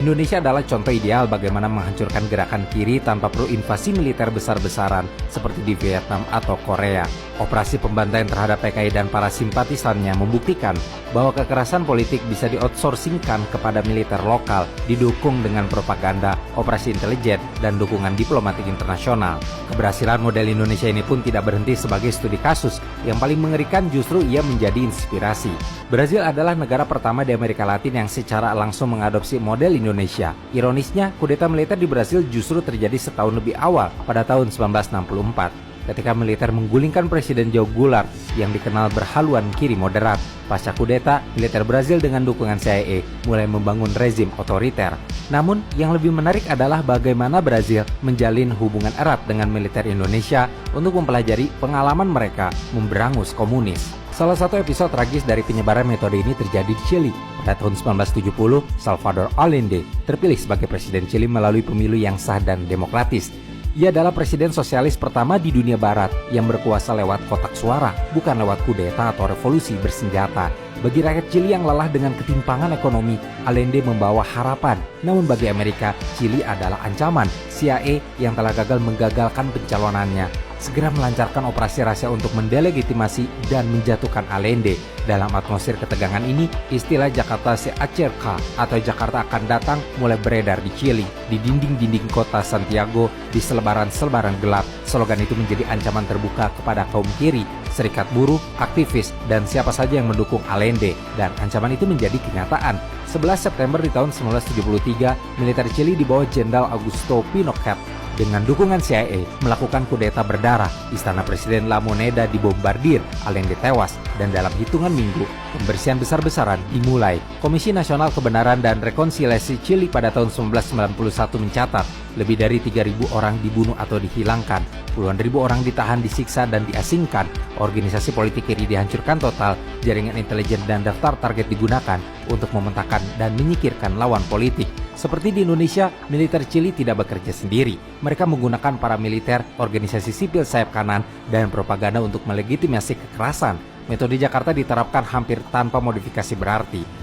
Indonesia adalah contoh ideal bagaimana menghancurkan gerakan kiri tanpa perlu invasi militer besar-besaran seperti di Vietnam atau Korea. Operasi pembantaian terhadap PKI dan para simpatisannya membuktikan bahwa kekerasan politik bisa di-outsourcingkan kepada militer lokal, didukung dengan propaganda, operasi intelijen, dan dukungan diplomatik internasional. Keberhasilan model Indonesia ini pun tidak berhenti sebagai studi kasus. Yang paling mengerikan justru ia menjadi inspirasi. Brazil adalah negara pertama di Amerika Latin yang secara langsung mengadopsi model Indonesia. Ironisnya, kudeta militer di Brasil justru terjadi setahun lebih awal pada tahun 1964. Ketika militer menggulingkan Presiden João Goulart yang dikenal berhaluan kiri moderat. Pasca kudeta, militer Brazil dengan dukungan CIA mulai membangun rezim otoriter. Namun, yang lebih menarik adalah bagaimana Brazil menjalin hubungan erat dengan militer Indonesia untuk mempelajari pengalaman mereka memberangus komunis. Salah satu episode tragis dari penyebaran metode ini terjadi di Chili. Pada tahun 1970, Salvador Allende terpilih sebagai Presiden Chili melalui pemilu yang sah dan demokratis. Ia adalah presiden sosialis pertama di dunia barat yang berkuasa lewat kotak suara, bukan lewat kudeta atau revolusi bersenjata. Bagi rakyat Chili yang lelah dengan ketimpangan ekonomi, Allende membawa harapan. Namun bagi Amerika, Chili adalah ancaman. CIA yang telah gagal menggagalkan pencalonannya segera melancarkan operasi rahasia untuk mendelegitimasi dan menjatuhkan Allende. Dalam atmosfer ketegangan ini, istilah Jakarta se acerca atau Jakarta akan datang mulai beredar di Chili. Di dinding-dinding kota Santiago, di selebaran-selebaran gelap, slogan itu menjadi ancaman terbuka kepada kaum kiri, serikat buruh, aktivis, dan siapa saja yang mendukung Allende. Dan ancaman itu menjadi kenyataan. 11 September di tahun 1973, militer Chili di bawah Jenderal Augusto Pinochet dengan dukungan CIA melakukan kudeta berdarah. Istana Presiden La Moneda dibombardir, Allende tewas, dan dalam hitungan minggu, pembersihan besar-besaran dimulai. Komisi Nasional Kebenaran dan Rekonsiliasi Chili pada tahun 1991 mencatat lebih dari 3.000 orang dibunuh atau dihilangkan, puluhan ribu orang ditahan, disiksa, dan diasingkan. Organisasi politik kiri dihancurkan total, jaringan intelijen dan daftar target digunakan untuk memetakan dan menyingkirkan lawan politik. Seperti di Indonesia, militer Chili tidak bekerja sendiri. Mereka menggunakan para militer, organisasi sipil sayap kanan, dan propaganda untuk melegitimasi kekerasan. Metode Jakarta diterapkan hampir tanpa modifikasi berarti.